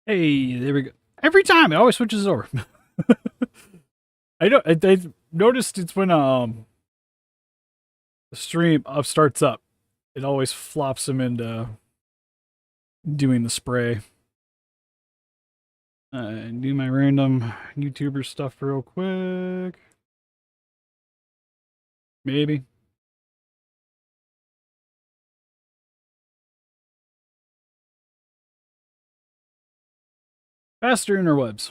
Hey, there we go. Every time it always switches over. I noticed it's when the stream up starts up, it always flops him into doing the spray. Do my random YouTuber stuff real quick. Maybe. Faster interwebs.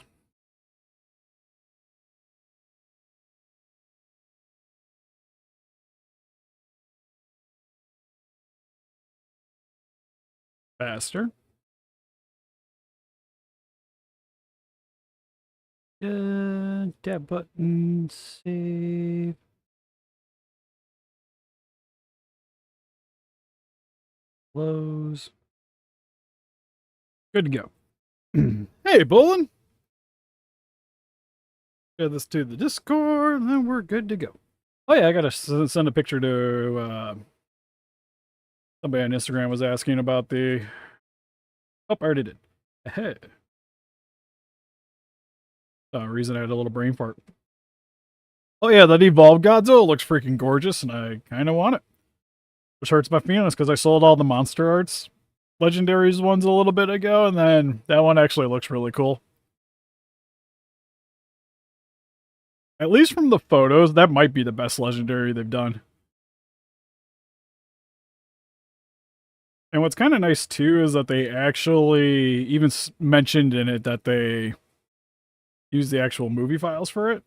Faster. Tab button. Save. Close. Good to go. Hey, Bolin. Add this to the Discord, and then we're good to go. Oh yeah, I gotta send a picture to somebody on Instagram was asking about the. Oh, I already did. Hey. Reason I had a little brain fart. Oh yeah, that evolved Godzilla looks freaking gorgeous, and I kind of want it. Which hurts my feelings because I sold all the Monster Arts Legendaries ones a little bit ago, and then that one actually looks really cool. At least from the photos, that might be the best Legendary they've done. And what's kind of nice too is that they actually even mentioned in it that they use the actual movie files for it.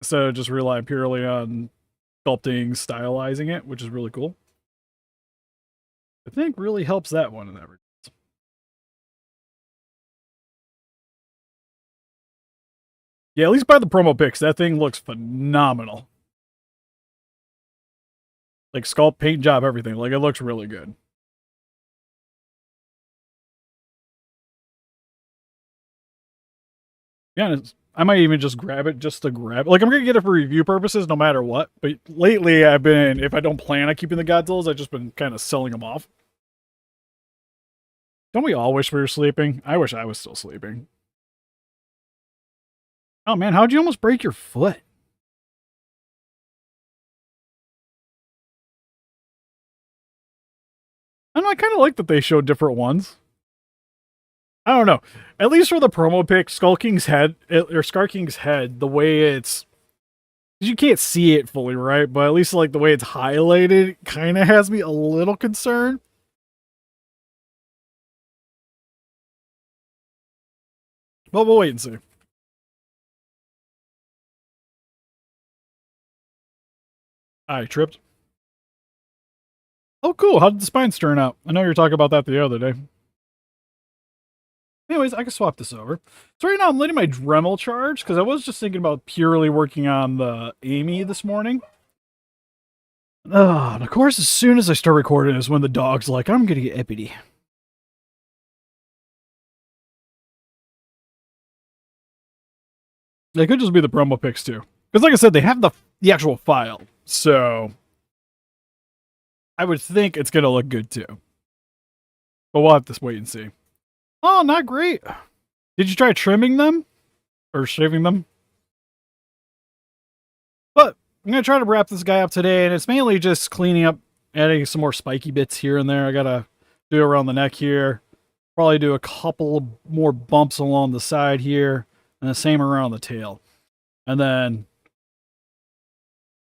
So just rely purely on sculpting, stylizing it, which is really cool. I think really helps that one in that regard. Yeah, at least by the promo pics, that thing looks phenomenal. Like sculpt, paint job, everything. Like it looks really good. Yeah, I might even just grab it just to grab it. Like I'm gonna get it for review purposes no matter what. But lately I've been, if I don't plan on keeping the Godzillas, I've just been kind of selling them off. Don't we all wish we were sleeping? I wish I was still sleeping. Oh man, how'd you almost break your foot? I don't know, I kind of like that they showed different ones. I don't know. At least for the promo pic, Skull King's head, or Scar King's head, the way it's, you can't see it fully, right? But at least like the way it's highlighted kind of has me a little concerned. But we'll wait and see. I tripped. Oh, cool. How did the spines turn out? I know you were talking about that the other day. Anyways, I can swap this over. So right now I'm letting my Dremel charge because I was just thinking about purely working on the Amy this morning. And of course, as soon as I start recording is when the dog's like, I'm gonna get uppity. It could just be the promo pics too. Because like I said, they have the actual file. So I would think it's gonna look good too. But we'll have to wait and see. Oh, not great. Did you try trimming them? Or shaving them? But I'm going to try to wrap this guy up today, and it's mainly just cleaning up, adding some more spiky bits here and there. I got to do around the neck here. Probably do a couple more bumps along the side here, and the same around the tail. And then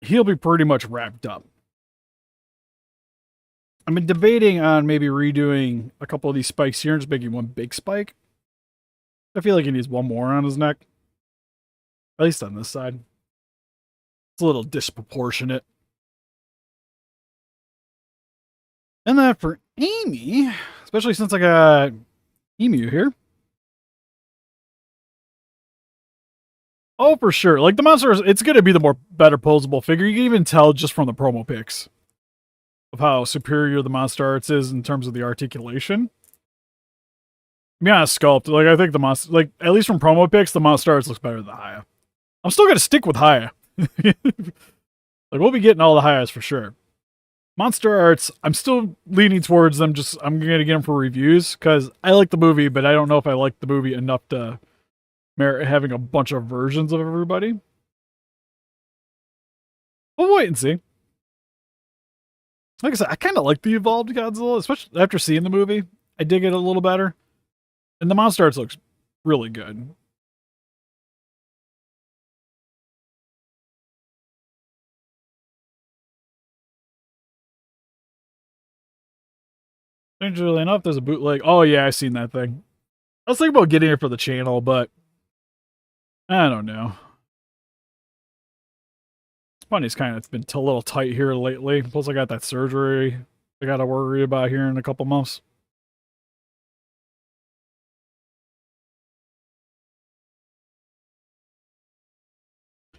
he'll be pretty much wrapped up. I've been debating on maybe redoing a couple of these spikes here and just making one big spike. I feel like he needs one more on his neck. At least on this side. It's a little disproportionate. And then for Amy, especially since I got Emu here. Oh, for sure. Like the monster, it's going to be the more better posable figure. You can even tell just from the promo pics of how superior the Monster Arts is in terms of the articulation. To be honest, sculpt. Like I think the monster, like at least from promo pics, the Monster Arts looks better than Haya. I'm still going to stick with Haya. Like we'll be getting all the Hayas for sure. Monster Arts, I'm still leaning towards them. Just I'm gonna get them for reviews because I like the movie, but I don't know if I like the movie enough to merit having a bunch of versions of everybody. We'll wait and see. Like I said, I kind of like the evolved Godzilla, especially after seeing the movie. I dig it a little better, and the Monster Arts looks really good. Strangely enough, there's a bootleg. Oh yeah, I seen that thing. I was thinking about getting it for the channel, but I don't know. Money's kind of been a little tight here lately. Plus, I got that surgery I got to worry about here in a couple months.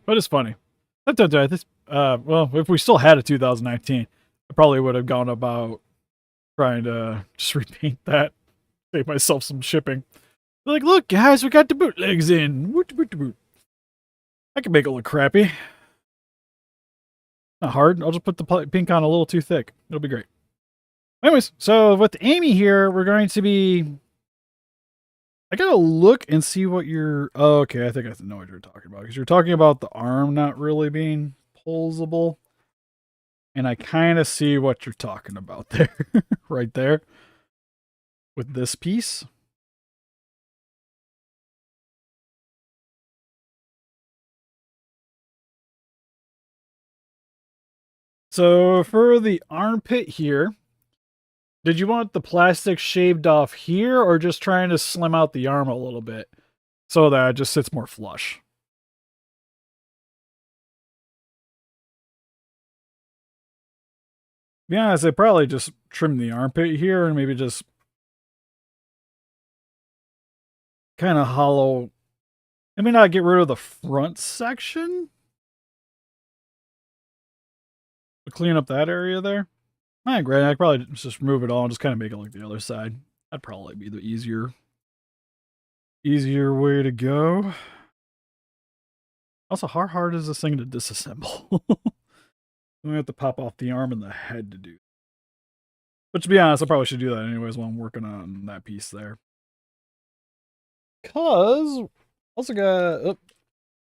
But it's funny. Well, if we still had a 2019, I probably would have gone about trying to just repaint that, save myself some shipping. Like, look, guys, we got the bootlegs in. Woot, woot, woot. I can make it look crappy. Not hard. I'll just put the pink on a little too thick. It'll be great. Anyways, so with Amy here, we're going to be. I gotta look and see what you're. Oh, okay, I think I know what you're talking about because you're talking about the arm not really being pulsable, and I kind of see what you're talking about there, right there, with this piece. So for the armpit here, did you want the plastic shaved off here or just trying to slim out the arm a little bit so that it just sits more flush? To be honest, I probably just trim the armpit here and maybe just kind of hollow. I mean, not get rid of the front section, but clean up that area there. I agree. I'd probably just remove it all and just kind of make it like the other side. That'd probably be the easier way to go. Also, how hard is this thing to disassemble? We have to pop off the arm and the head to do. But to be honest, I probably should do that anyways while I'm working on that piece there. Cause also got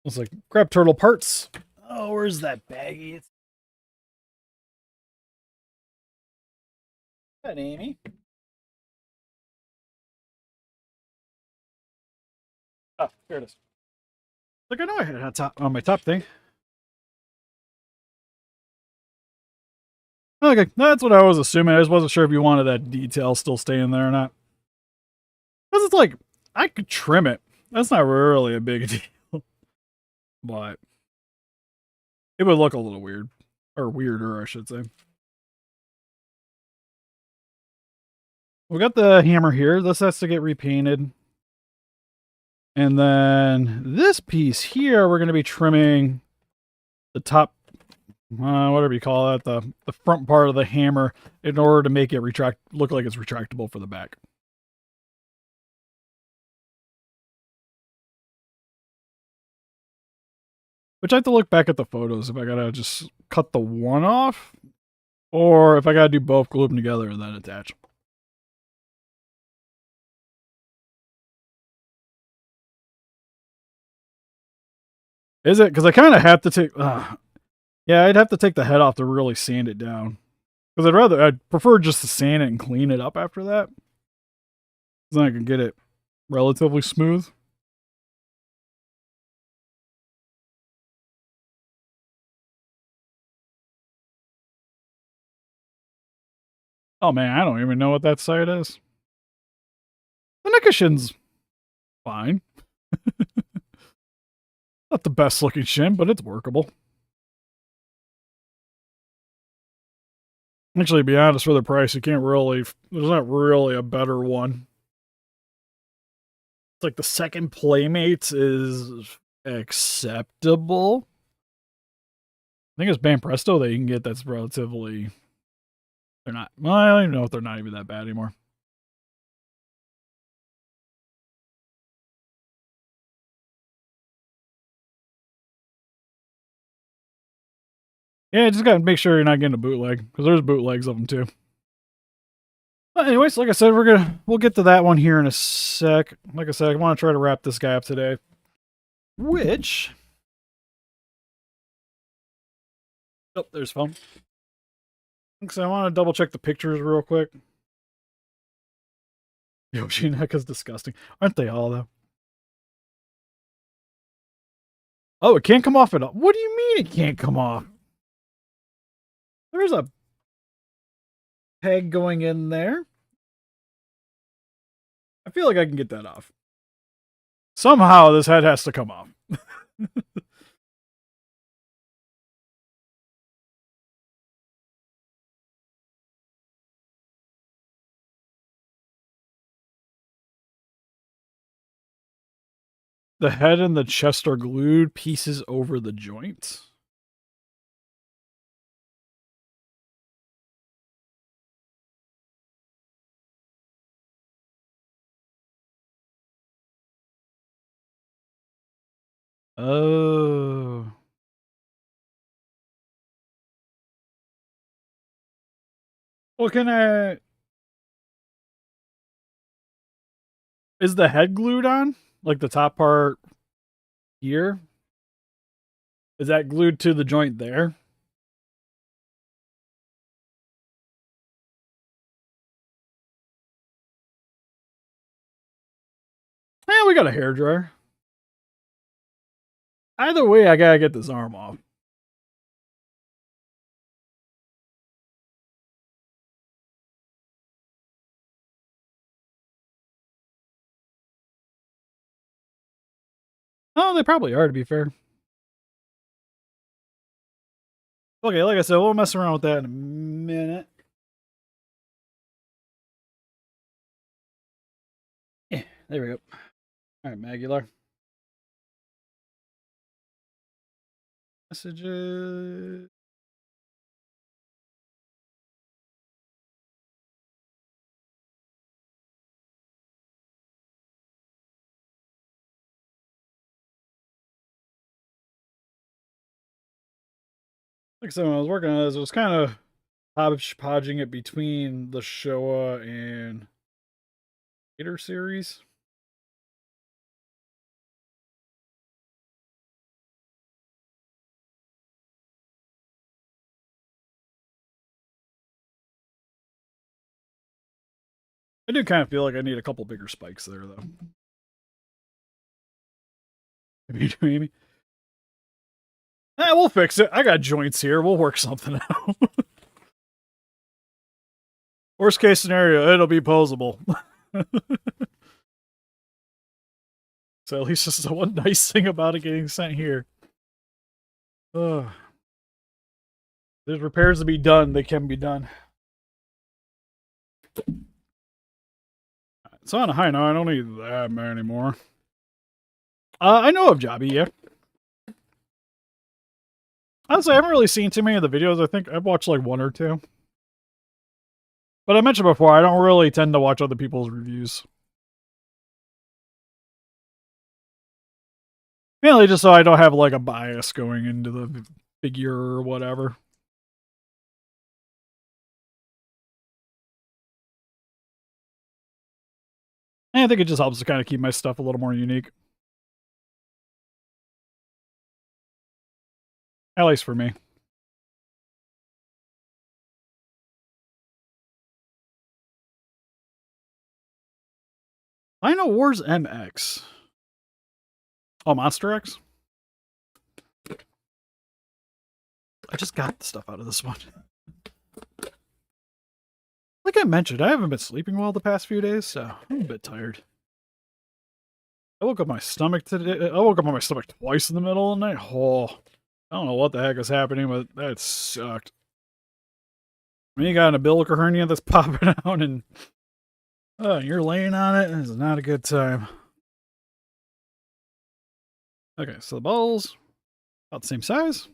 looks like crab turtle parts. Oh, where's that baggie? It's that Amy. Oh, here it is. Like I know I had it on my top thing. Okay, that's what I was assuming. I just wasn't sure if you wanted that detail still staying there or not. Because it's like, I could trim it. That's not really a big deal. But it would look a little weird. Or weirder, I should say. We got the hammer here. This has to get repainted. And then this piece here, we're going to be trimming the top, whatever you call it, the front part of the hammer in order to make it look like it's retractable for the back. Which I have to look back at the photos if I gotta just cut the one off, or if I gotta do both, glue them together and then attach. Is it? Because I kind of have to take. Yeah, I'd have to take the head off to really sand it down. Because I'd prefer just to sand it and clean it up after that. Then I can get it relatively smooth. Oh man, I don't even know what that site is. The Nikoshin's fine. Not the best looking shin, but it's workable. Actually, to be honest, for the price, you can't really. There's not really a better one. It's like the second Playmates is acceptable. I think it's Bam Presto that you can get that's relatively. They're not. Well, I don't even know if they're not even that bad anymore. Yeah, just gotta make sure you're not getting a bootleg, because there's bootlegs of them too. But anyways, like I said, we'll get to that one here in a sec. Like I said, I want to try to wrap this guy up today. Which, oh, there's phone. So I want to double check the pictures real quick. Yoshi neck is disgusting, aren't they all though? Oh, it can't come off at all. What do you mean it can't come off? There's a peg going in there. I feel like I can get that off. Somehow this head has to come off. The head and the chest are glued pieces over the joints. Oh. Well, can I... Is the head glued on? Like the top part here? Is that glued to the joint there? Yeah, we got a hairdryer. Either way, I gotta get this arm off. Oh, they probably are, to be fair. Okay, like I said, we'll mess around with that in a minute. Yeah, there we go. All right, Magular. Messages. Like I said, when I was working on this, it was kind of hodgepodging it between the Showa and Gator series. I do kind of feel like I need a couple bigger spikes there, though. Maybe. We'll fix it. I got joints here. We'll work something out. Worst case scenario, it'll be posable. So at least this is the one nice thing about it getting sent here. Ugh. There's repairs to be done. They can be done. So on a high note, I don't need that many anymore. I know of Jobby, yeah. Honestly, I haven't really seen too many of the videos. I think I've watched like one or two. But I mentioned before, I don't really tend to watch other people's reviews. Mainly just so I don't have like a bias going into the figure or whatever. And I think it just helps to kind of keep my stuff a little more unique. At least for me. Dino Wars MX. Oh, Monster X? I just got the stuff out of this one. Like I mentioned, I haven't been sleeping well the past few days, so I'm a bit tired. I woke up my stomach today. I woke up on my stomach twice in the middle of the night. Oh, I don't know what the heck is happening, but that sucked. When you got an umbilical hernia that's popping out and you're laying on it, it's not a good time. Okay, so the balls, about the same size.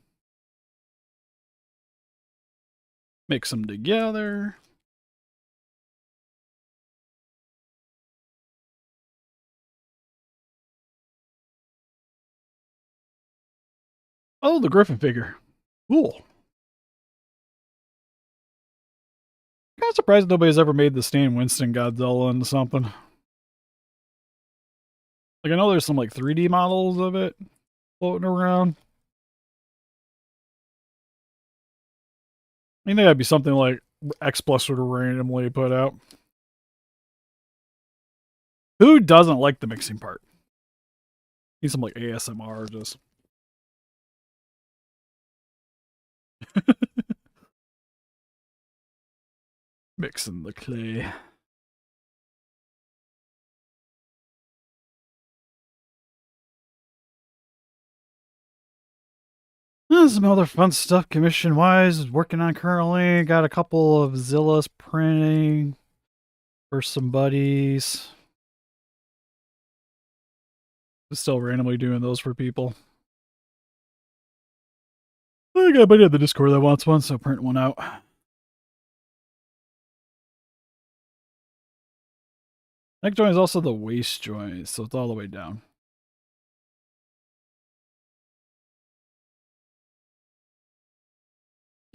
Mix them together. Oh, the Griffin figure. Cool. Kind of surprised nobody's ever made the Stan Winston Godzilla into something. Like, I know there's some, like, 3D models of it floating around. I think that'd be something like X Plus would randomly put out. Who doesn't like the mixing part? Need some, like, ASMR just. Mixing the clay. Some other fun stuff commission wise working on currently. Got a couple of Zillas printing for some buddies. Still randomly doing those for people. I got a buddy at the Discord that wants one, so print one out. Neck joint is also the waist joint, so it's all the way down.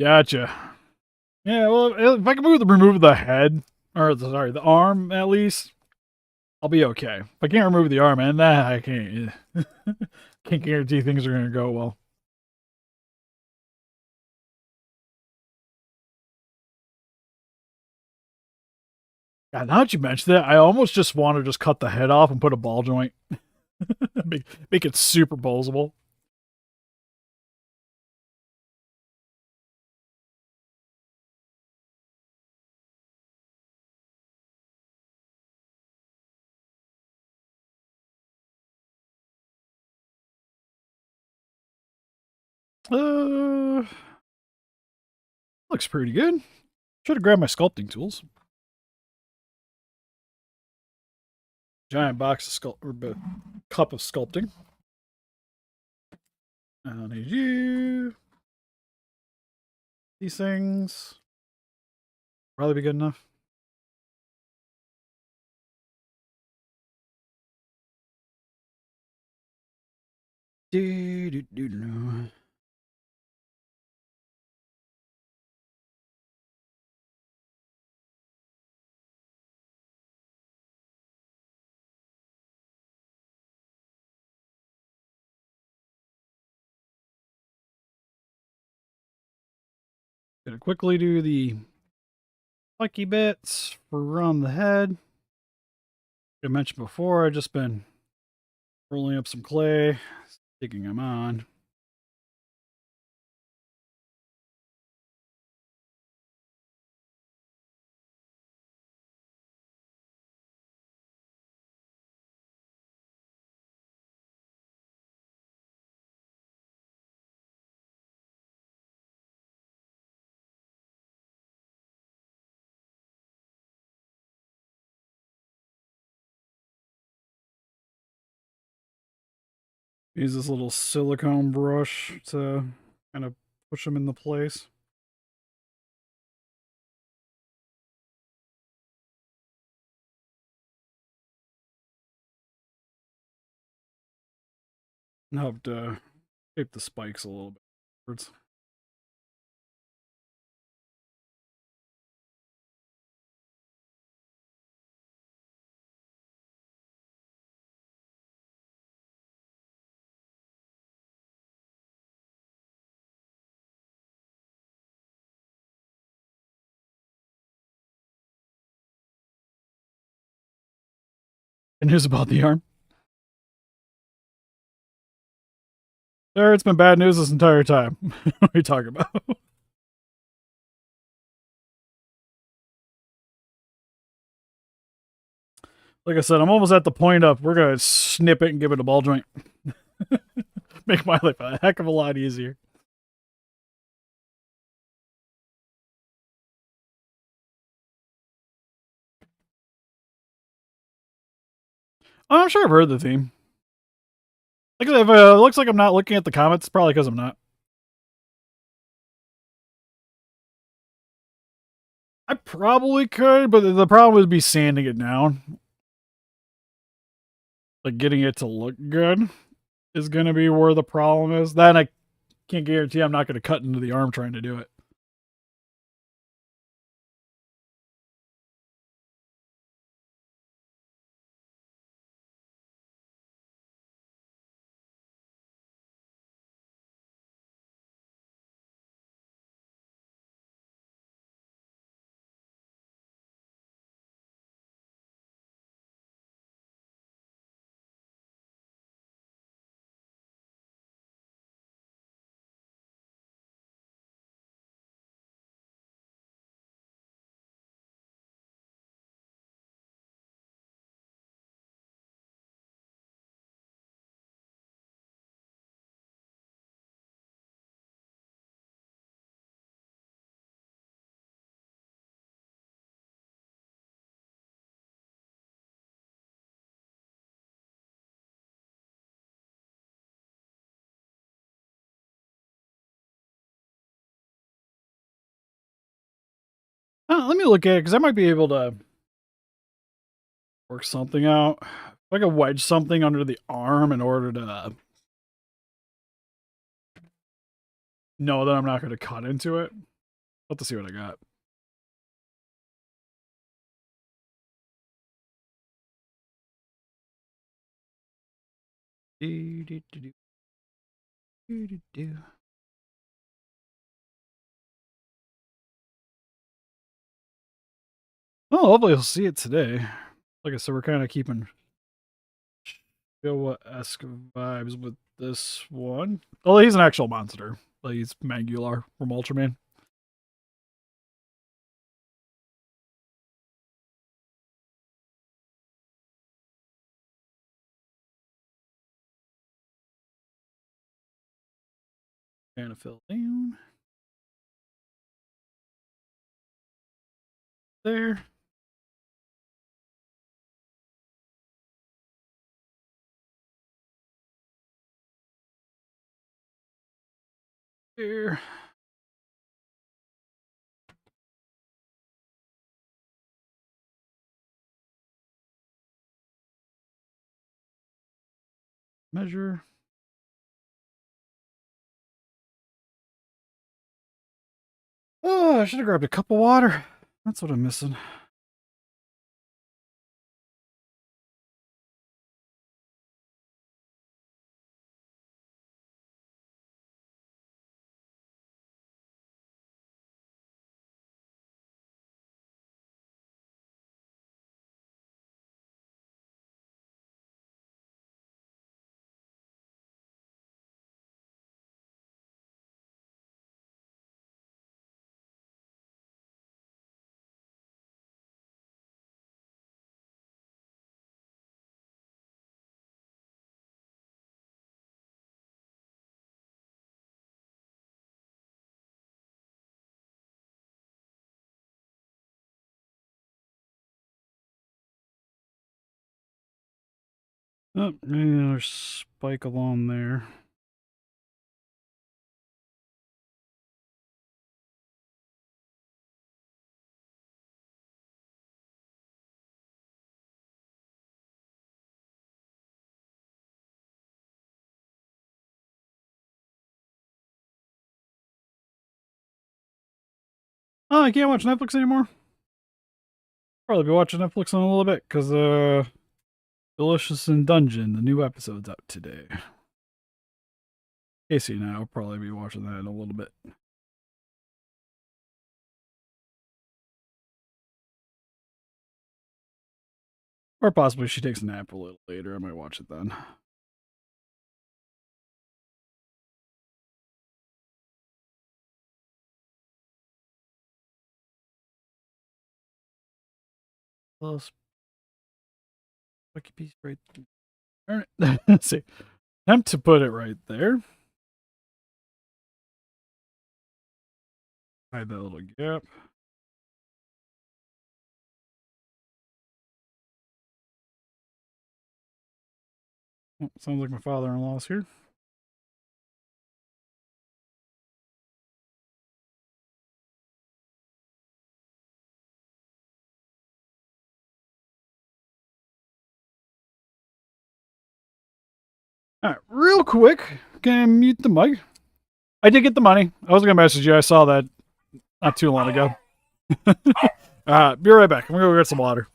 Gotcha. Yeah, well, if I can remove the head, or sorry, the arm at least, I'll be okay. If I can't remove the arm, and that I can't, can't guarantee things are gonna go well. God, now that you mentioned that, I almost just want to just cut the head off and put a ball joint. make it super posable. Looks pretty good. Should have grabbed my sculpting tools. Giant box of cup of sculpting. I don't need you. These things probably be good enough. Do. Gonna quickly do the spiky bits for around the head. I mentioned before, I've just been rolling up some clay, sticking them on. Use this little silicone brush to kind of push them into place. And help to shape the spikes a little bit. And news about the arm. There, it's been bad news this entire time. What are you talking about? Like I said, I'm almost at the point of we're gonna snip it and give it a ball joint. Make my life a heck of a lot easier. Oh, I'm sure I've heard the theme. Like if it looks like I'm not looking at the comments, it's probably because I'm not. I probably could, but the problem would be sanding it down. Like getting it to look good is going to be where the problem is. Then I can't guarantee I'm not going to cut into the arm trying to do it. Let me look at it because I might be able to work something out. If I could wedge something under the arm in order to know that I'm not going to cut into it. I'll have to see what I got. Do, do, do, do, do, do, do. Oh, hopefully you'll see it today. Like I said, we're kind of keeping Showa-esque vibes with this one. Oh, he's an actual monster. Like he's Magular from Ultraman. Kind of fill down. There. Here. Measure. Oh, I should have grabbed a cup of water. That's what I'm missing. Oh, maybe another spike along there. Oh, I can't watch Netflix anymore. Probably be watching Netflix in a little bit because Delicious in Dungeon, the new episode's out today. Casey and I will probably be watching that in a little bit. Or possibly she takes a nap a little later. I might watch it then. Little spiky piece right there. Let's see. Attempt to put it right there. Hide that little gap. Oh, sounds like my father-in-law's here. All right, real quick, can I mute the mic? I did get the money. I was gonna message you. I saw that not too long ago. Be right back. I'm gonna go get some water.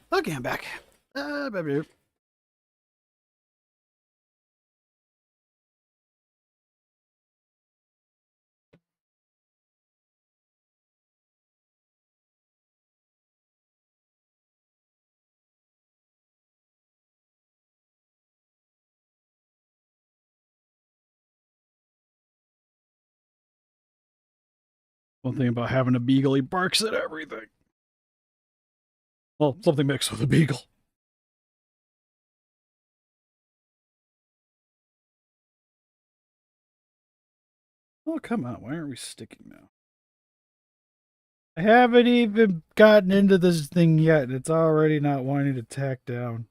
Okay, I'm back. Baby. One thing about having a beagle, he barks at everything. Well, something mixed with a beagle. Oh, come on. Why aren't we sticking now? I haven't even gotten into this thing yet, and it's already not wanting to tack down.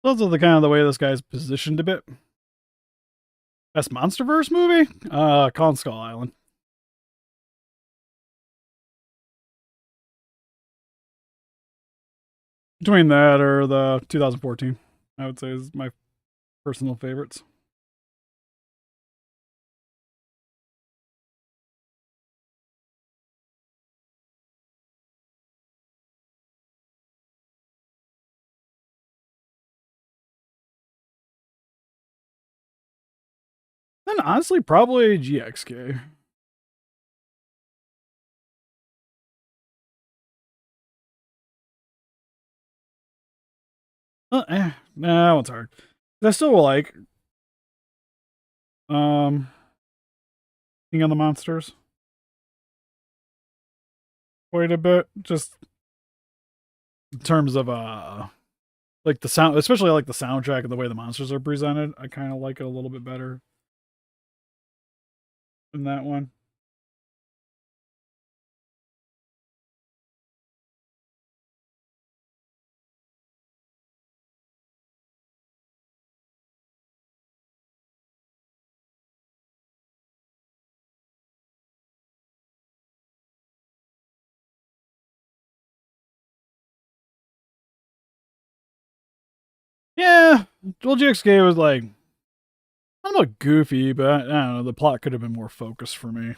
Also, the kind of the way this guy's positioned a bit. Best MonsterVerse movie? Kong Skull Island. Between that or the 2014, I would say is my personal favorites. Then honestly, probably GXK. Nah, that one's hard. I still like King of the Monsters quite a bit, just in terms of like the sound, especially like the soundtrack and the way the monsters are presented. I kind of like it a little bit better than that one. Yeah, well, GXK was like, I don't know, goofy, but I don't know. The plot could have been more focused for me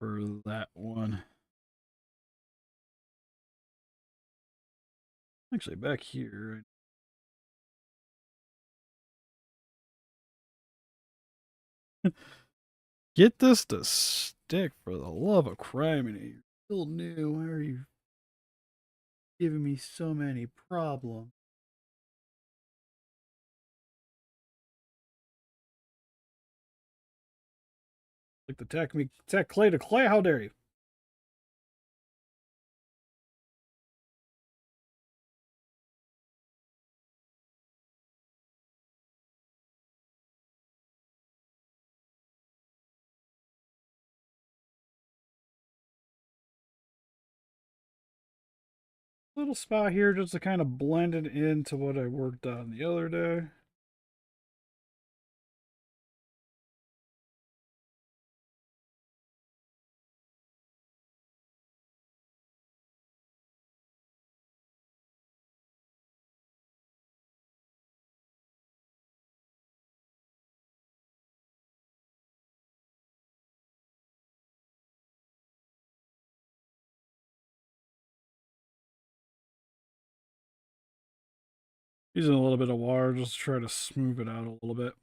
for that one. Actually, back here, get this to stick for the love of crime, and you're still new. Why are you giving me so many problems? Like the tech clay to clay. How dare you? Little spot here just to kind of blend it into what I worked on the other day. Using a little bit of water just to try to smooth it out a little bit.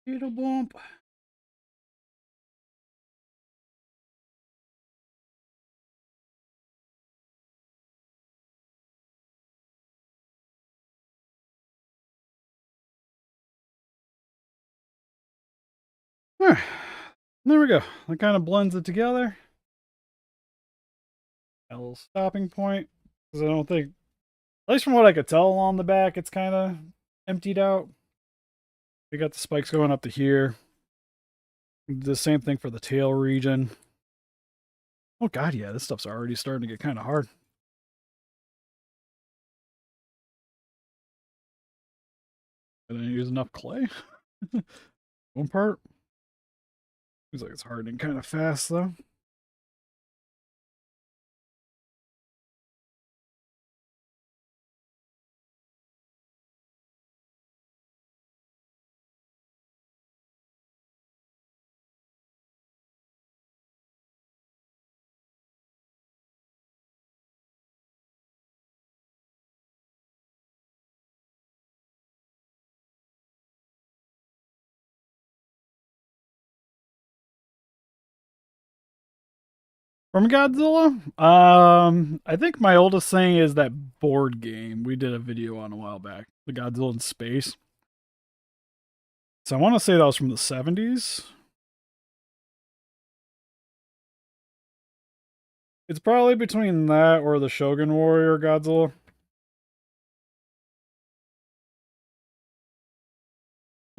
Little bump. Alright, there we go. That kind of blends it together. A little stopping point. Because I don't think, at least from what I could tell along the back, it's kind of emptied out. We got the spikes going up to here. The same thing for the tail region. Oh god, yeah, this stuff's already starting to get kind of hard. I didn't use enough clay. One part. Seems like it's hardening kind of fast though. From Godzilla? I think my oldest thing is that board game we did a video on a while back. The Godzilla in Space. So I want to say that was from the 70s. It's probably between that or the Shogun Warrior Godzilla.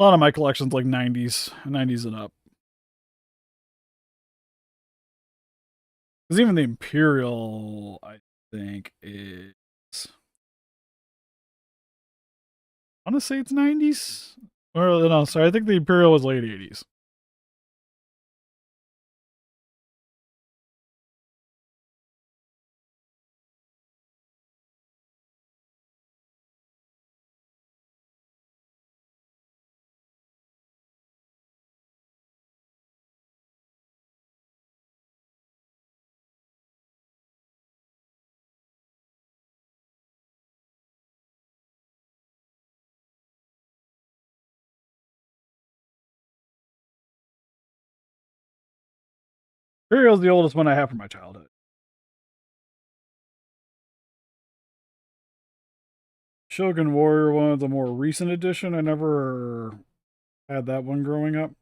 A lot of my collection's like 90s and up. Because even the Imperial, I think, is. I want to say it's 90s. Or, no, sorry, I think the Imperial was late 80s. Imperial's the oldest one I have from my childhood. Shogun Warrior one is a more recent edition. I never had that one growing up.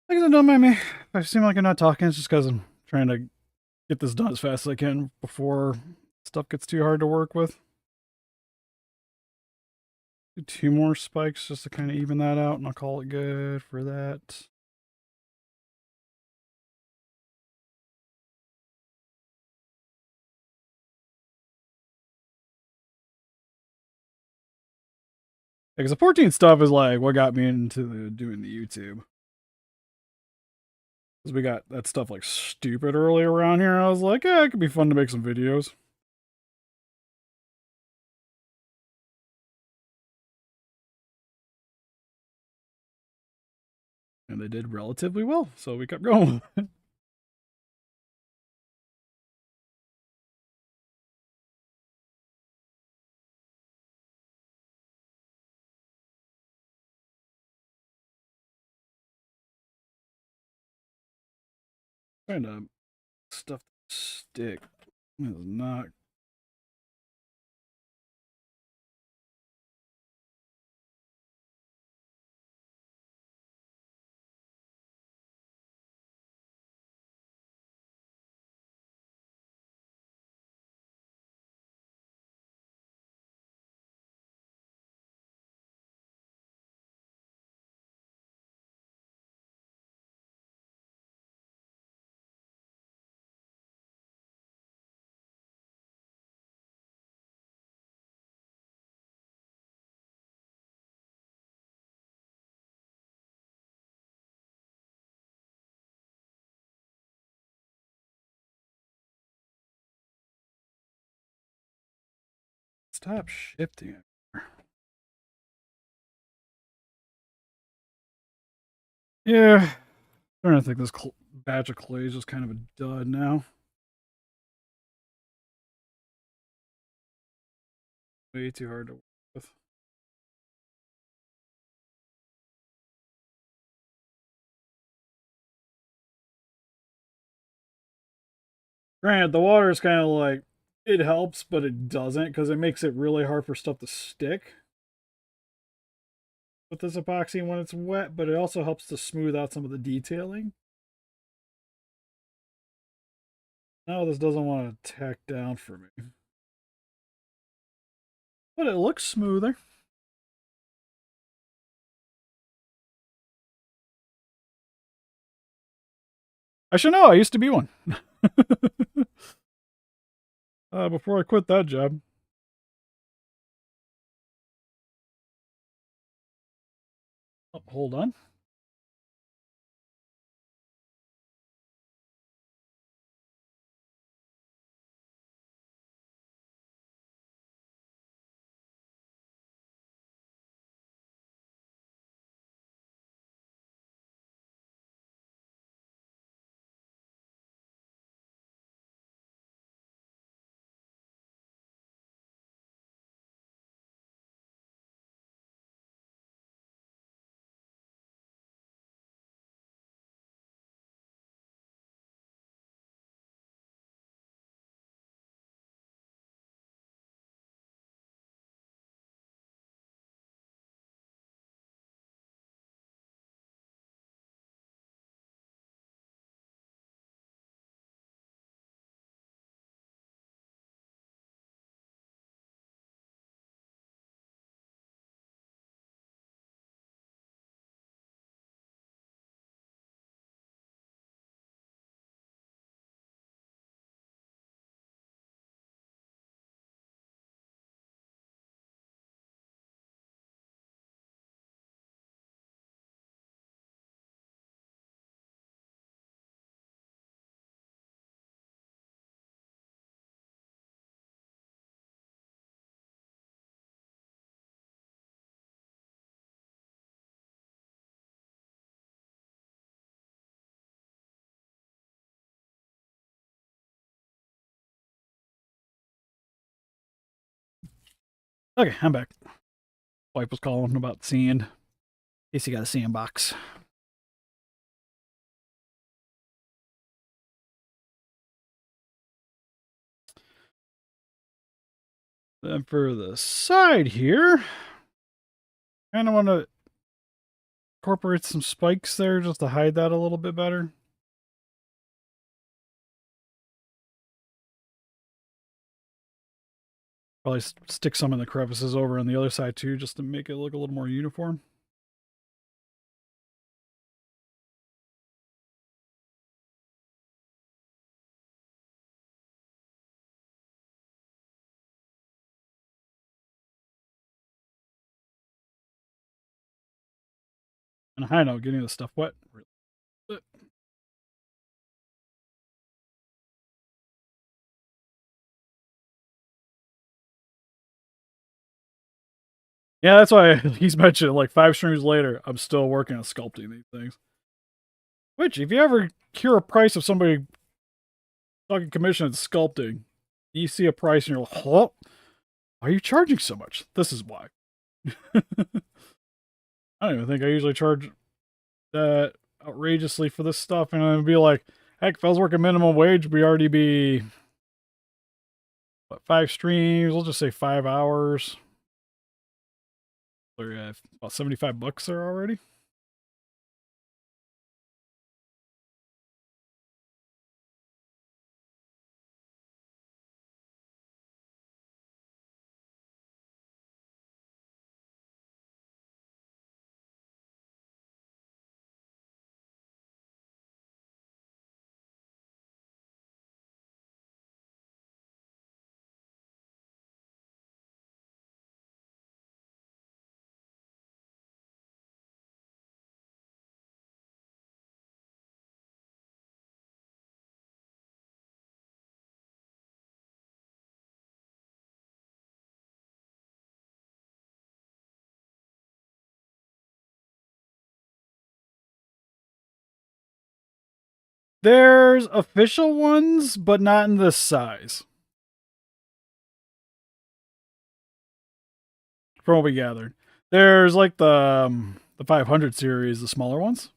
I guess don't mind me. If I seem like I'm not talking, it's just because I'm trying to get this done as fast as I can before stuff gets too hard to work with. Do two more spikes just to kind of even that out, and I'll call it good for that. Because the 14 stuff is like what got me into doing the YouTube. Because we got that stuff like stupid early around here. I was like, yeah, it could be fun to make some videos. And they did relatively well, so we kept going. Trying to stuff stick. It is not. Stop shifting it. Yeah. I'm trying to think this batch of clay is just kind of a dud now. Way too hard to work with. Granted, the water is kind of like, it helps, but it doesn't because it makes it really hard for stuff to stick with this epoxy when it's wet, but it also helps to smooth out some of the detailing. Now this doesn't want to tack down for me. But it looks smoother. I should know, I used to be one. Before I quit that job. Oh, hold on. Okay, I'm back. Wife was calling about sand. In case you got a sandbox. Then for the side here, kind of want to incorporate some spikes there just to hide that a little bit better. Probably stick some in the crevices over on the other side too, just to make it look a little more uniform. And a high note, getting the stuff wet. Yeah, that's why he's mentioned like 5 streams later, I'm still working on sculpting these things. Which, if you ever hear a price of somebody talking commission and sculpting, you see a price and you're like, oh, why are you charging so much? This is why. I don't even think I usually charge that outrageously for this stuff. And I'd be like, heck, if I was working minimum wage, we already be, what, 5 streams? We'll just say 5 hours. So yeah, about $75 there already. There's official ones, but not in this size. From what we gathered. There's like the 500 series, the smaller ones.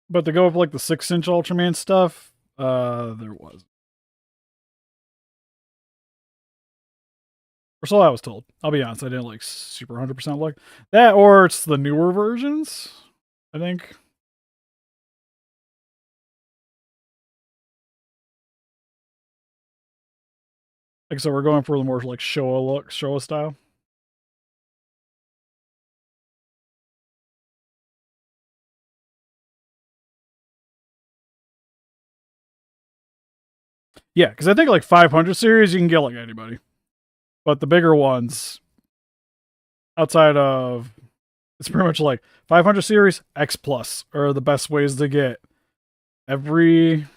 But to go with like the 6-inch Ultraman stuff, there was. Or so I was told. I'll be honest, I didn't like super 100% look. That or it's the newer versions, I think. Like so we're going for the more like Showa look, Showa style. Yeah, because I think like 500 series you can get like anybody. But the bigger ones, outside of it's pretty much like 500 series X plus are the best ways to get every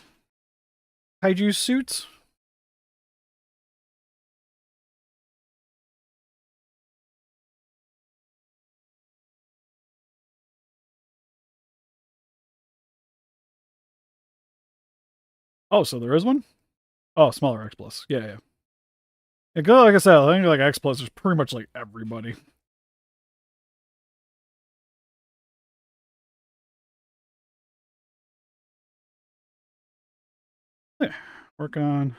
kaiju suit. Oh, so there is one? Oh, smaller X plus. Yeah, yeah. Like I said, I think like X plus is pretty much like everybody. Yeah. Work on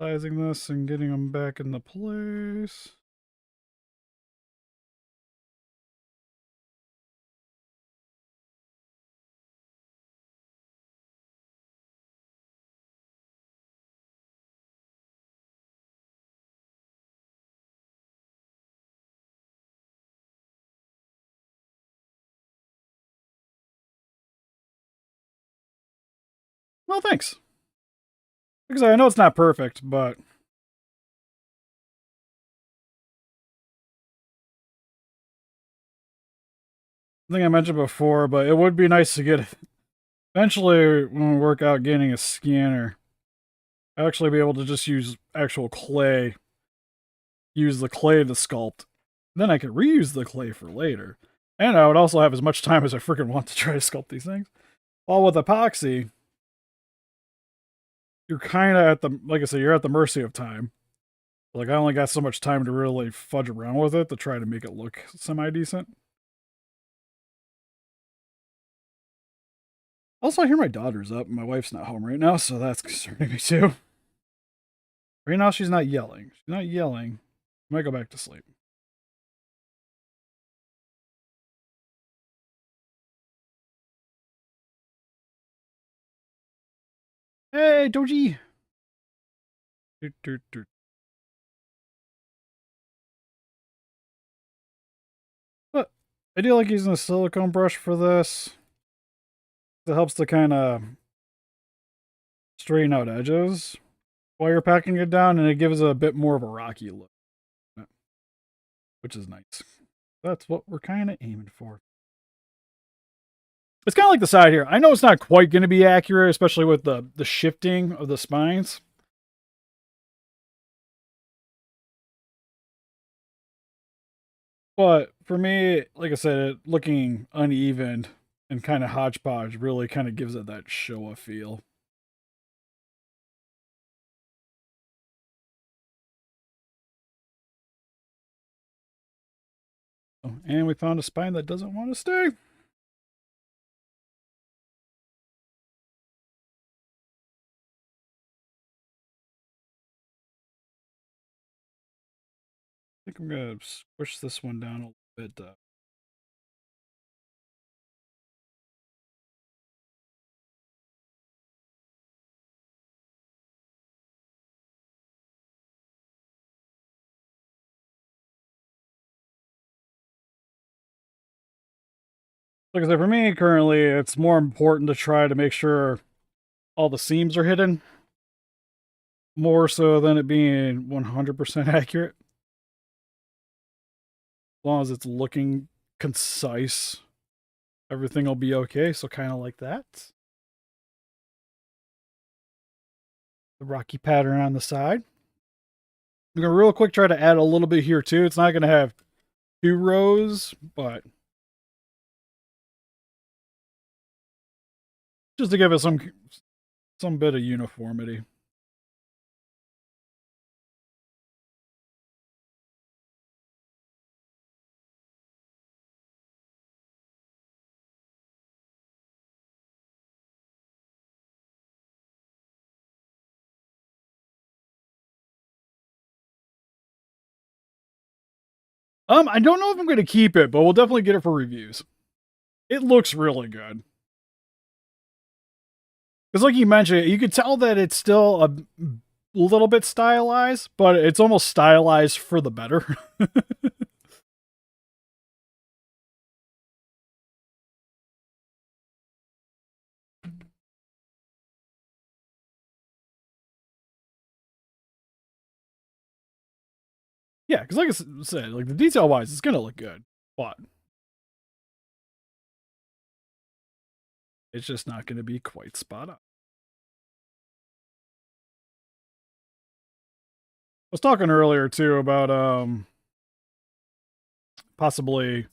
sizing this and getting them back into place. Well, thanks. Because I know it's not perfect, but I think I mentioned before, but it would be nice to get eventually when we work out getting a scanner, actually be able to just use actual clay, use the clay to sculpt. Then I could reuse the clay for later. And I would also have as much time as I freaking want to try to sculpt these things. While with epoxy, you're kind of at the, like I said, you're at the mercy of time. Like I only got so much time to really fudge around with it to try to make it look semi decent. Also, I hear my daughter's up and my wife's not home right now, so that's concerning me too. Right now, she's not yelling. She's not yelling. I might go back to sleep. Hey, Doji! Doot, doot, doot. But I do like using a silicone brush for this. It helps to kind of straighten out edges while you're packing it down, and it gives it a bit more of a rocky look, which is nice. That's what we're kind of aiming for. It's kind of like the side here. I know it's not quite going to be accurate, especially with the shifting of the spines. But for me, like I said, it looking uneven and kind of hodgepodge really kind of gives it that Showa feel. Oh, and we found a spine that doesn't want to stay. I think I'm going to squish this one down a little bit. Like I said, for me currently, it's more important to try to make sure all the seams are hidden more so than it being 100% accurate. As long as it's looking concise, everything will be okay. So kind of like that. The rocky pattern on the side. I'm gonna real quick try to add a little bit here too. It's not gonna have 2 rows, but just to give it some bit of uniformity. I don't know if I'm gonna keep it, but we'll definitely get it for reviews. It looks really good. Because like you mentioned, you could tell that it's still a little bit stylized, but it's almost stylized for the better. Yeah, because like I said, like the detail wise, it's gonna look good, but it's just not gonna be quite spot on. I was talking earlier too about possibly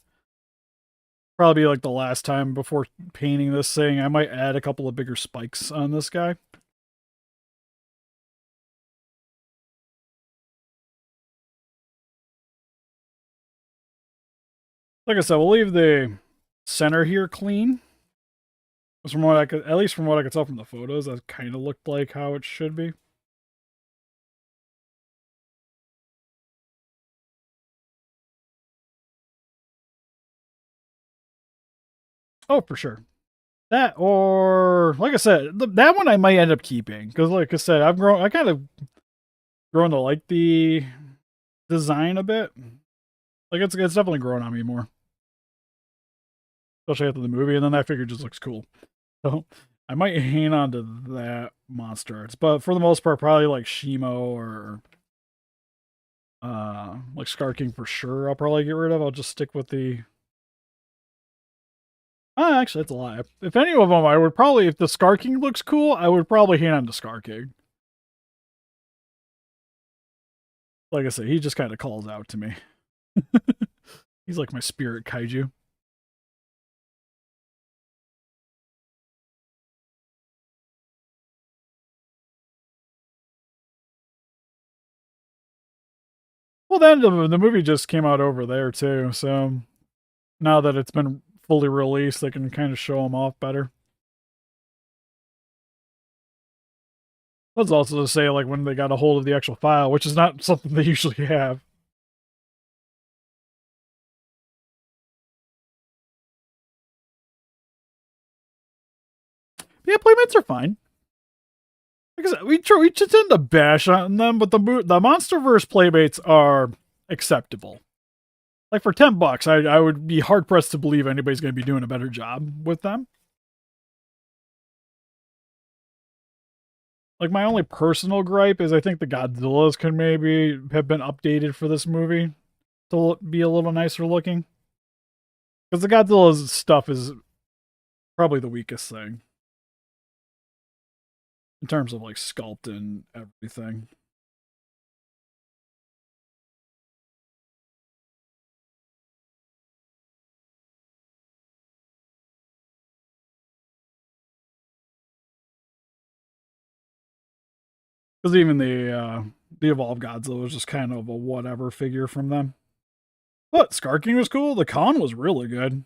probably like the last time before painting this thing, I might add a couple of bigger spikes on this guy. Like I said, we'll leave the center here clean. From what I could, at least from what I could tell from the photos, that kind of looked like how it should be. Oh, for sure. That or like I said, that one I might end up keeping because, like I said, I kind of grown to like the design a bit. Like it's definitely grown on me more, especially after the movie. And then that figure just looks cool. So I might hang on to that monster arts, but for the most part, probably like Shimo or like Scar King for sure. I'll probably get rid of. I'll just stick with the. Actually, that's a lie. If any of them, I would probably, if the Scar King looks cool, I would probably hang on to Scar King. Like I said, he just kind of calls out to me. He's like my spirit kaiju. Well, then the movie just came out over there too, so now that it's been fully released, they can kind of show them off better. That's also to say, like when they got a hold of the actual file, which is not something they usually have. Yeah, playmates are fine. Because we just tend to bash on them, but the MonsterVerse playmates are acceptable. Like for $10, I would be hard pressed to believe anybody's going to be doing a better job with them. Like my only personal gripe is I think the Godzillas could maybe have been updated for this movie to be a little nicer looking. Because the Godzilla's stuff is probably the weakest thing in terms of like sculpt and everything. Because even the evolved Godzilla was just kind of a whatever figure from them. But Scar King was cool. The Khan was really good.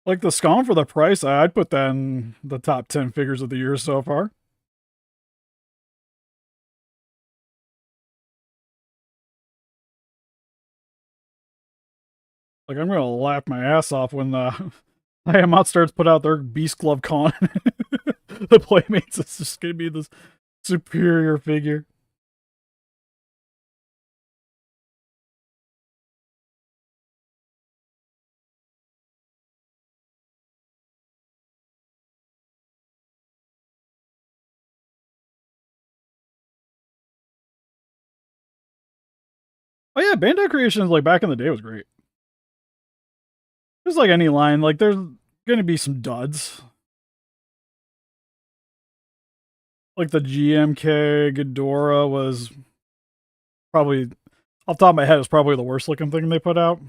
Like the Scum for the price, I'd put that in the top 10 figures of the year so far. Like I'm gonna laugh my ass off when the Tiamat starts put out their Beast Glove Con. The Playmates is just gonna be this superior figure. Oh yeah, Bandai Creations like back in the day was great. Just like any line, like there's gonna be some duds. like the GMK Ghidorah was probably off the top of my head was probably the worst looking thing they put out.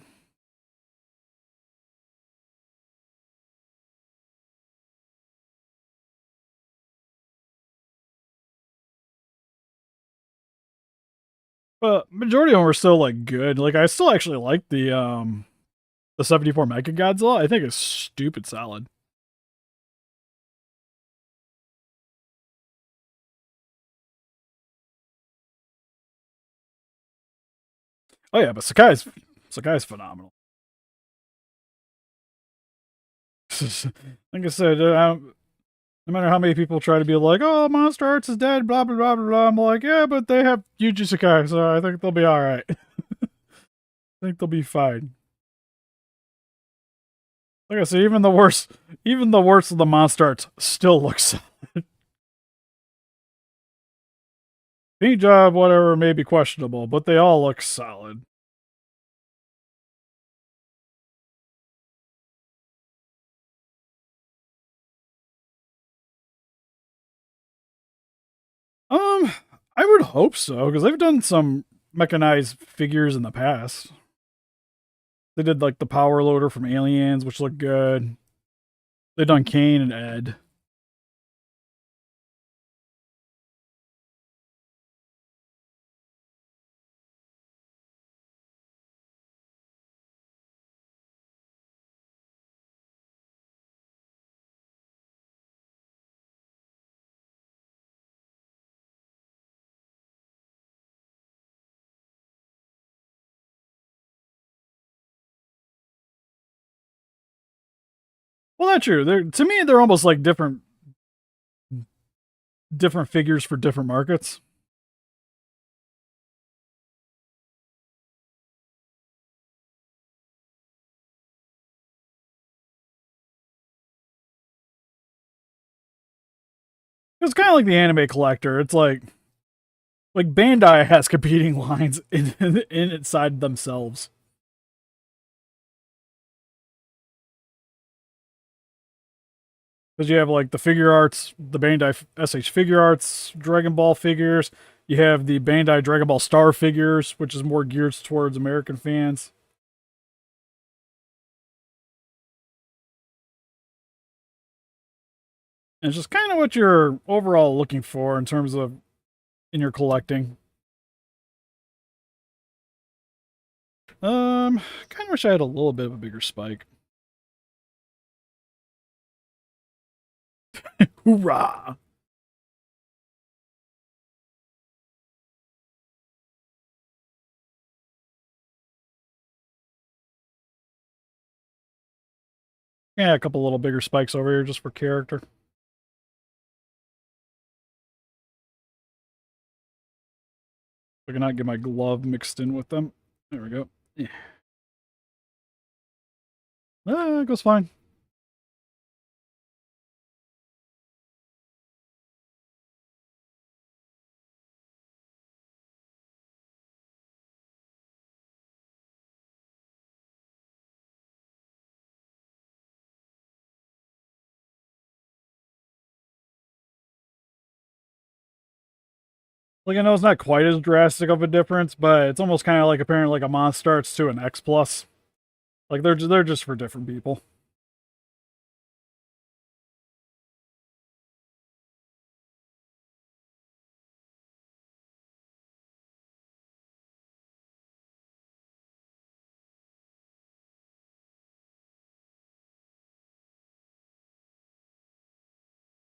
But majority of them were still like good. Like I still actually like the 74 Mega Godzilla. I think it's stupid solid. Oh yeah, but Sakai's phenomenal. Like I said, no matter how many people try to be like, "Oh, Monster Arts is dead," blah blah blah blah blah, I'm like, yeah, but they have Yuji Sakai, so I think they'll be all right. I think they'll be fine. Like I said, even the worst of the Monster Arts still looks. Paint job, whatever, may be questionable, but they all look solid. I would hope so because they've done some mechanized figures in the past. They did like the power loader from Aliens, which looked good. They've done Kane and Ed. Well, that's true. They're to me, they're almost like different figures for different markets. It's kind of like the anime collector. It's like Bandai has competing lines in inside themselves. Because you have like the figure arts, the Bandai SH figure arts, Dragon Ball figures. You have the Bandai Dragon Ball Star figures, which is more geared towards American fans. And it's just kind of what you're overall looking for in terms of in your collecting. Kind of wish I had a little bit of a bigger spike. Hoorah! Yeah, a couple little bigger spikes over here just for character. I cannot get my glove mixed in with them. There we go. Yeah. It goes fine. Like I know it's not quite as drastic of a difference, but it's almost kind of like comparing like a Monstarts to an X Plus. Like they're just for different people.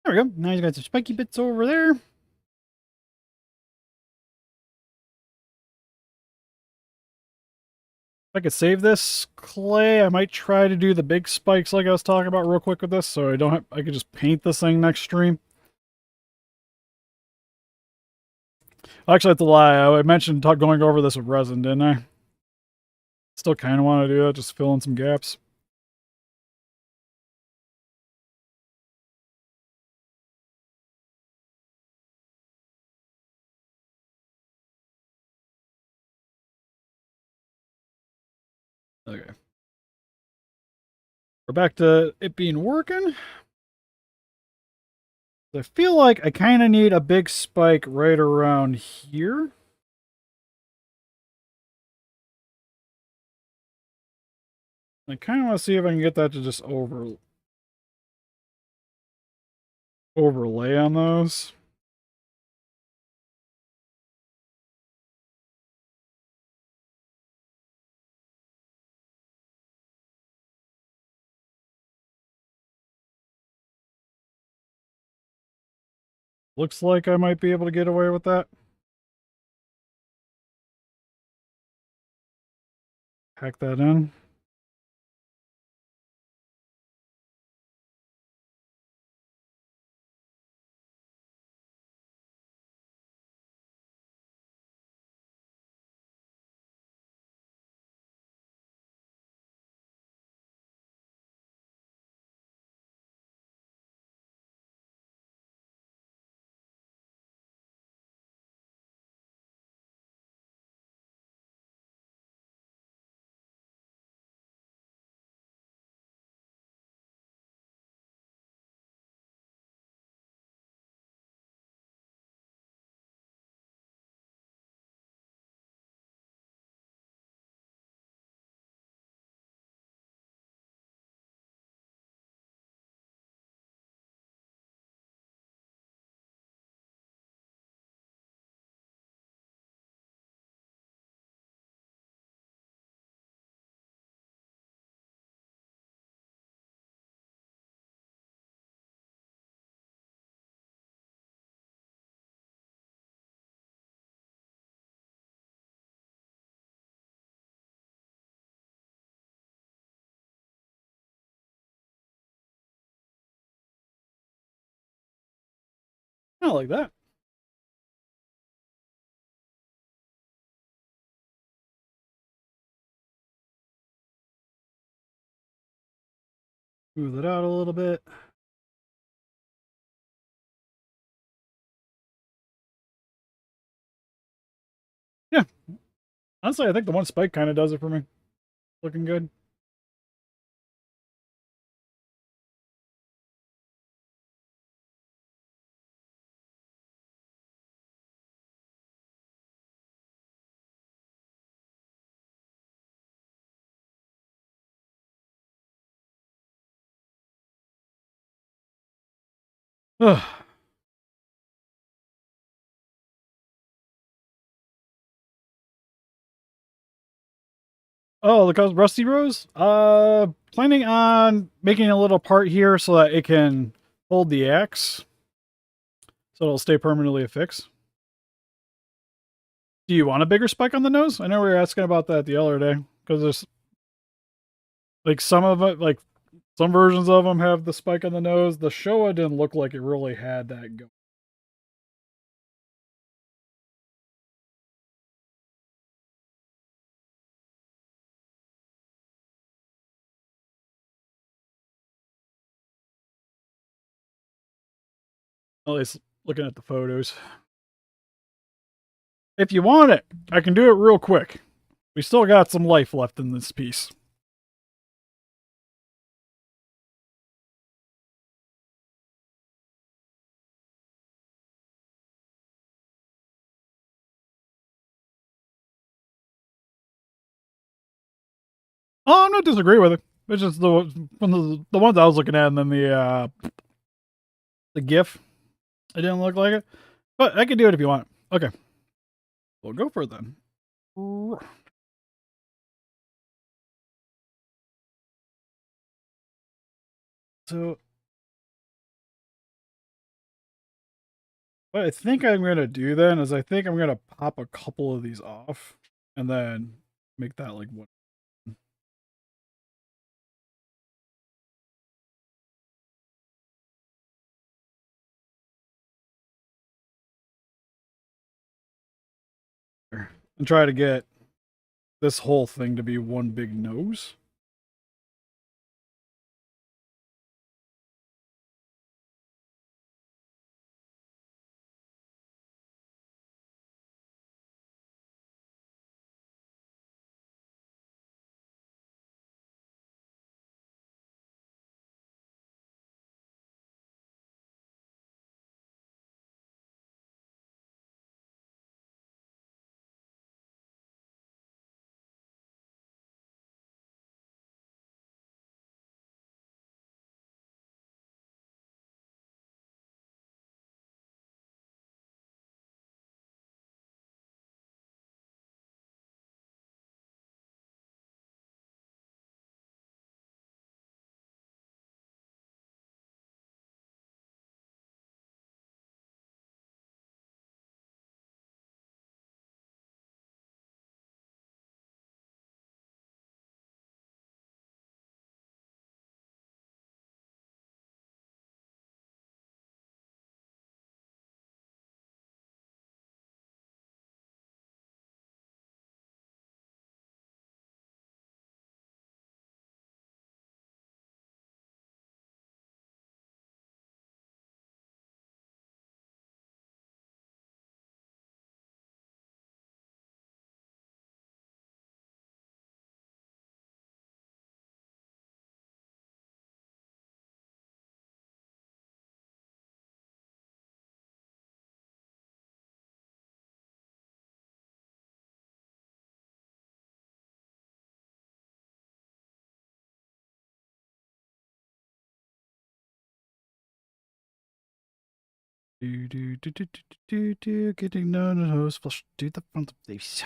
There we go. Now you got some spiky bits over there. If I could save this clay, I might try to do the big spikes like I was talking about real quick with this, so I don't have. I could just paint this thing next stream. Actually, I have to lie. I mentioned going over this with resin, didn't I? Still kind of want to do that, just fill in some gaps. Okay. We're back to it being working. I feel like I kind of need a big spike right around here. I kind of want to see if I can get that to just overlay on those. Looks like I might be able to get away with that. Hack that in. I like that. Move it out a little bit. Yeah, honestly, I think the one spike kind of does it for me. Looking good. Ugh. Oh, the Rusty Rose? Planning on making a little part here so that it can hold the axe. So it'll stay permanently affixed. Do you want a bigger spike on the nose? I know we were asking about that the other day. Because there's like some of it, like some versions of them have the spike on the nose. The Showa didn't look like it really had that going. At least looking at the photos. If you want it, I can do it real quick. We still got some life left in this piece. Oh, I'm not disagreeing with it. It's just the ones I was looking at, and then the GIF. It didn't look like it, but I can do it if you want. Okay, we'll go for it then. So, what I think I'm gonna do then is I think I'm gonna pop a couple of these off, and then make that like one. And try to get this whole thing to be one big nose. Getting nose flush to the front of the face.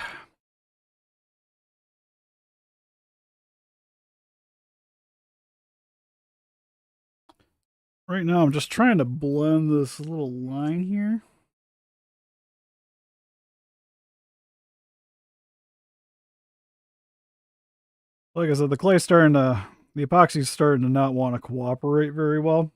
Right now, I'm just trying to blend this little line here. Like I said, the epoxy's starting to not want to cooperate very well.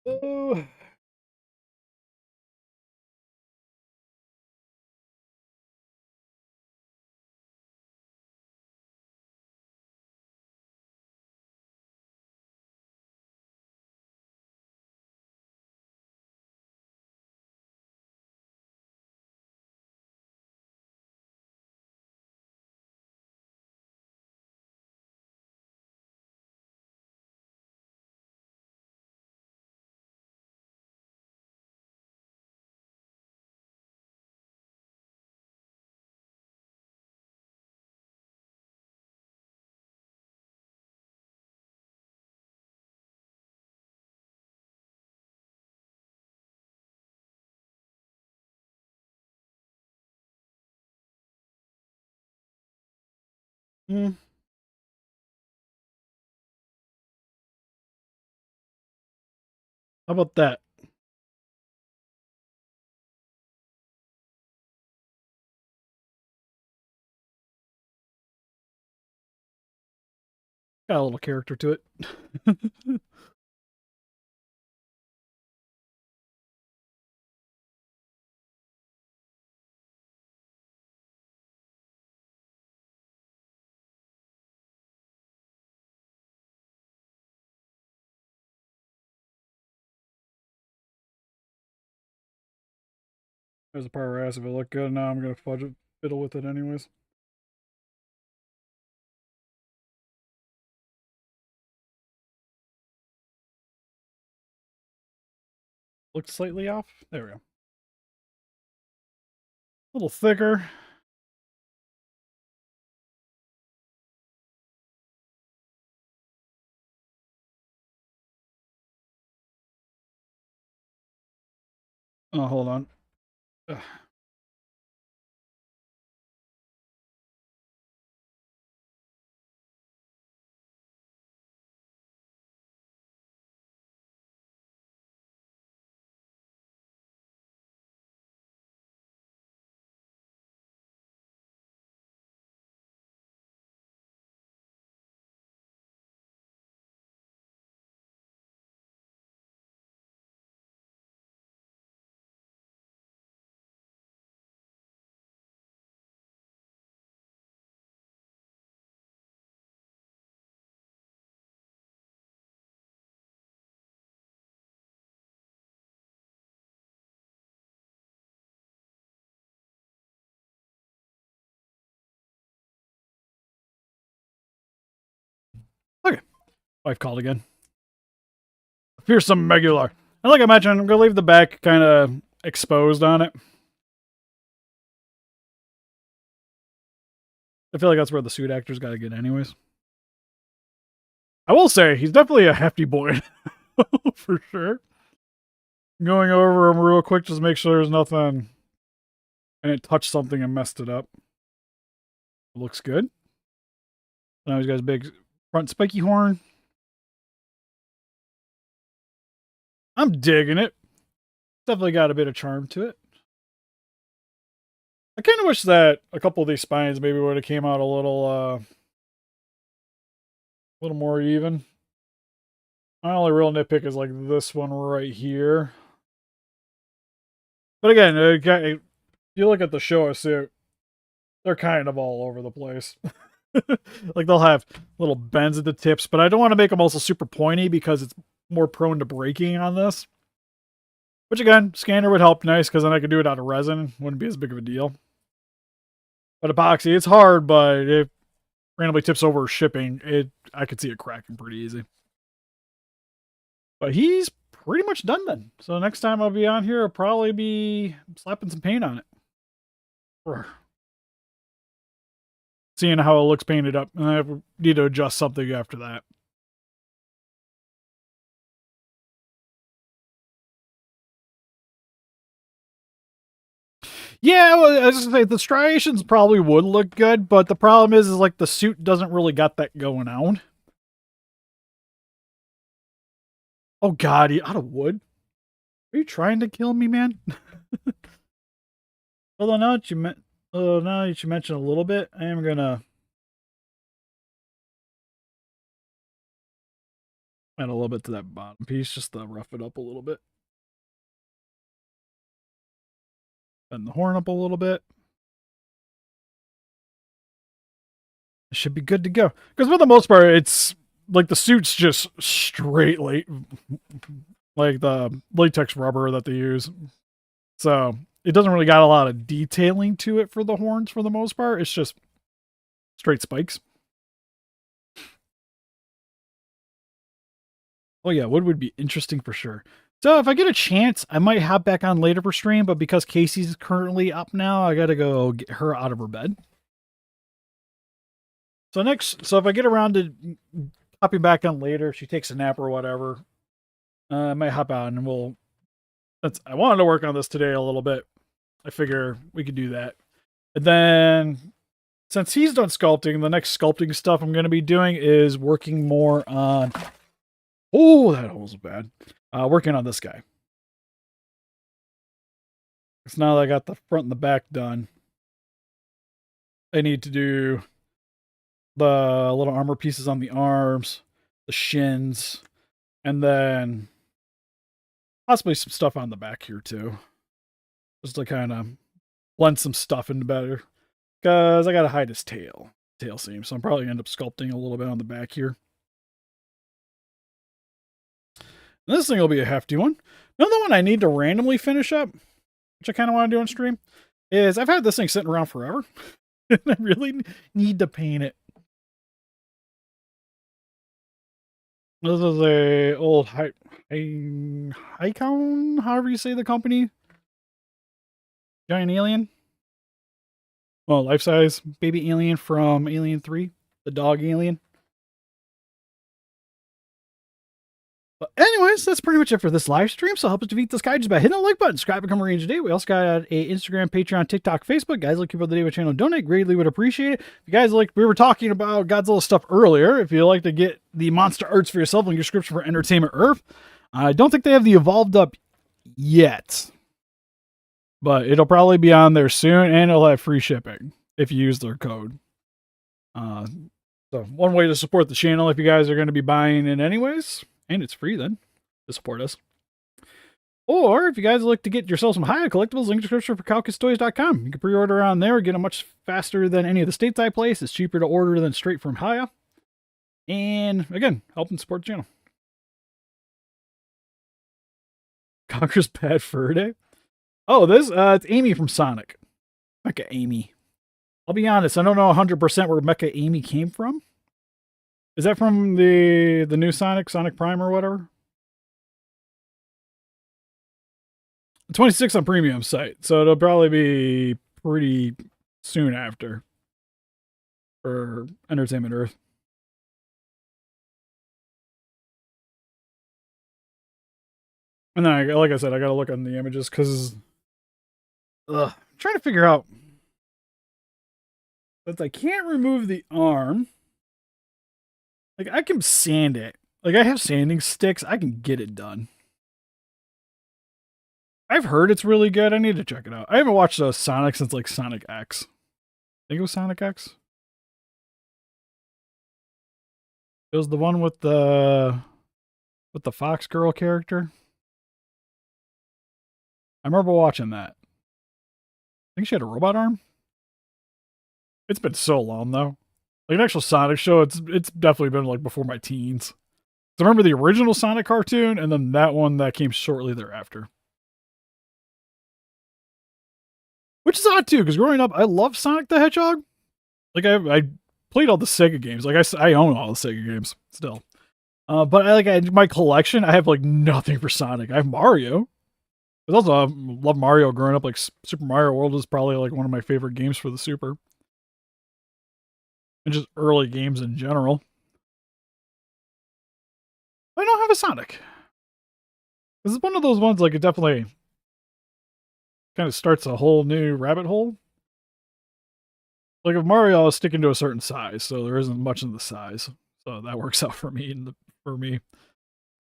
Oh. Mm. How about that? Got a little character to it. There's a part where I asked if it looked good. Now I'm going to fudge it, fiddle with it anyways. Looked slightly off. There we go. A little thicker. Oh, hold on. Ugh. Okay. Wife called again. Fearsome Magular. And like I mentioned, I'm going to leave the back kind of exposed on it. I feel like that's where the suit actor's got to get anyways. I will say, he's definitely a hefty boy. For sure. Going over him real quick, just make sure there's nothing. And it touched something and messed it up. Looks good. Now he's got his big front spiky horn. I'm digging it. Definitely got a bit of charm to it. I kind of wish that a couple of these spines maybe would have came out a little more even. My only real nitpick is like this one right here. But again, if you look at the Showa suit, they're kind of all over the place. Like they'll have little bends at the tips, but I don't want to make them also super pointy because it's more prone to breaking on this. Which again, scanner would help nice because then I could do it out of resin. Wouldn't be as big of a deal. But epoxy, it's hard, but it randomly tips over shipping. I could see it cracking pretty easy. But he's pretty much done then. So next time I'll be on here, I'll probably be slapping some paint on it. seeing how it looks painted up, and I need to adjust something after that. Yeah, well, I was just say the striations probably would look good, but the problem is like the suit doesn't really got that going on. Oh God, you out of wood? Are you trying to kill me, man? Although now that you mention a little bit, I am gonna add a little bit to that bottom piece just to rough it up a little bit. Bend the horn up a little bit. It should be good to go. Because for the most part, it's like the suit's just straight like the latex rubber that they use. So it doesn't really got a lot of detailing to it for the horns for the most part. It's just straight spikes. Oh yeah, wood would be interesting for sure. So if I get a chance, I might hop back on later for stream, but because Casey's currently up now, I gotta go get her out of her bed. So if I get around to hopping back on later, if she takes a nap or whatever, I might hop on and we'll. I wanted to work on this today a little bit. I figure we could do that. And then since he's done sculpting, the next sculpting stuff I'm going to be doing is working more on. Oh, that was bad. Working on this guy. Because now that I got the front and the back done, I need to do the little armor pieces on the arms, the shins, and then possibly some stuff on the back here too. Just to kind of blend some stuff in better. Because I got to hide his tail seam. So I'm probably going to end up sculpting a little bit on the back here. And this thing will be a hefty one. Another one I need to randomly finish up, which I kind of want to do on stream, is I've had this thing sitting around forever. And I really need to paint it. This is a old Icon, however you say the company. Giant alien. Well, life-size baby alien from Alien 3, the dog alien. But anyways, that's pretty much it for this live stream. So help us defeat this guy just by hitting the like button, subscribe, become a ranger today. We also got a Instagram, Patreon, TikTok, Facebook. Guys, looking for the David channel, donate, greatly would appreciate it. If you guys like, we were talking about Godzilla stuff earlier. If you'd like to get the monster arts for yourself, link your description for Entertainment Earth. I don't think they have the Evolved up yet, but it'll probably be on there soon, and it'll have free shipping if you use their code. So one way to support the channel if you guys are going to be buying it anyways, and it's free then to support us. Or if you guys like to get yourself some Haya collectibles, link description for CalcusToys.com. You can pre-order on there, get them much faster than any of the stateside place. It's cheaper to order than straight from Haya. And again, helping support the channel. Conquer's Bad Fur Day. Oh, it's Amy from Sonic. Mecha Amy. I'll be honest, I don't know 100% where Mecha Amy came from. Is that from the new Sonic Prime or whatever? 26 on premium site, so it'll probably be pretty soon after for Entertainment Earth. And then, like I said, I gotta look on the images because I'm trying to figure out. Since I can't remove the arm, like I can sand it. Like I have sanding sticks, I can get it done. I've heard it's really good. I need to check it out. I haven't watched Sonic since like Sonic X. I think it was Sonic X. It was the one with the Fox Girl character. I remember watching that. I think she had a robot arm. It's been so long though. Like an actual Sonic show, it's definitely been like before my teens. So I remember the original Sonic cartoon and then that one that came shortly thereafter. Which is odd too, because growing up, I loved Sonic the Hedgehog. Like I played all the Sega games. Like I own all the Sega games still. But my collection, I have like nothing for Sonic. I have Mario. I also love Mario growing up. Like Super Mario World is probably like one of my favorite games for the Super. and just early games in general. I don't have a Sonic. This is one of those ones, like, it definitely kind of starts a whole new rabbit hole. Like, if Mario is sticking to a certain size, so there isn't much in the size. So that works out for me. For me,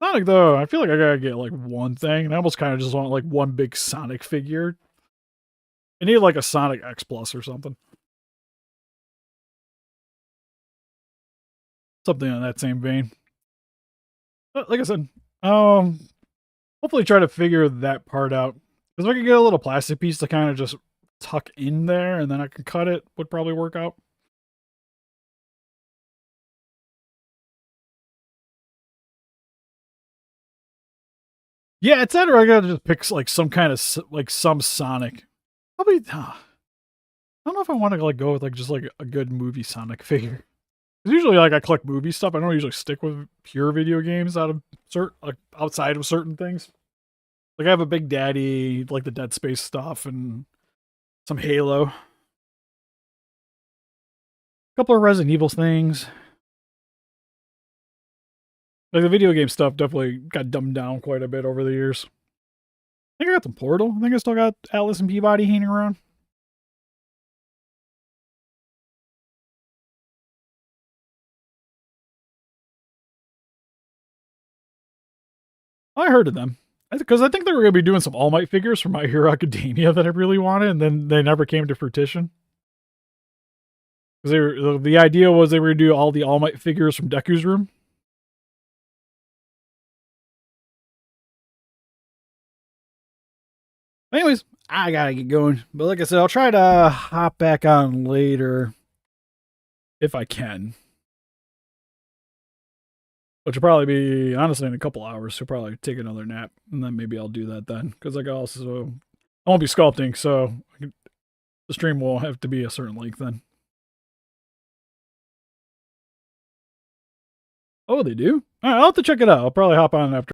Sonic though, I feel like I gotta get like one thing, and I almost kind of just want like one big Sonic figure. I need like a Sonic X Plus or something, something in that same vein. But like I said, hopefully try to figure that part out. Because if I could get a little plastic piece to kind of just tuck in there, and then I can cut it, would probably work out. Yeah, it's that, or I gotta just pick like some kind of like some Sonic. Probably. I don't know if I want to like go with like just like a good movie Sonic figure. 'Cause usually like I collect movie stuff. I don't usually stick with pure video games out of like outside of certain things. Like I have a Big Daddy, like the Dead Space stuff, and some Halo. A couple of Resident Evil things. Like the video game stuff definitely got dumbed down quite a bit over the years. I think I got the Portal. I think I still got Atlas and Peabody hanging around. I heard of them. Because I think they were going to be doing some All Might figures for My Hero Academia that I really wanted, and then they never came to fruition. Because the idea was they were going to do all the All Might figures from Deku's room. Anyways, I gotta get going. But like I said, I'll try to hop back on later if I can. Which will probably be, honestly, in a couple hours. So probably take another nap. And then maybe I'll do that then. Because I won't be sculpting. So the stream will have to be a certain length then. Oh, they do? All right, I'll have to check it out. I'll probably hop on after.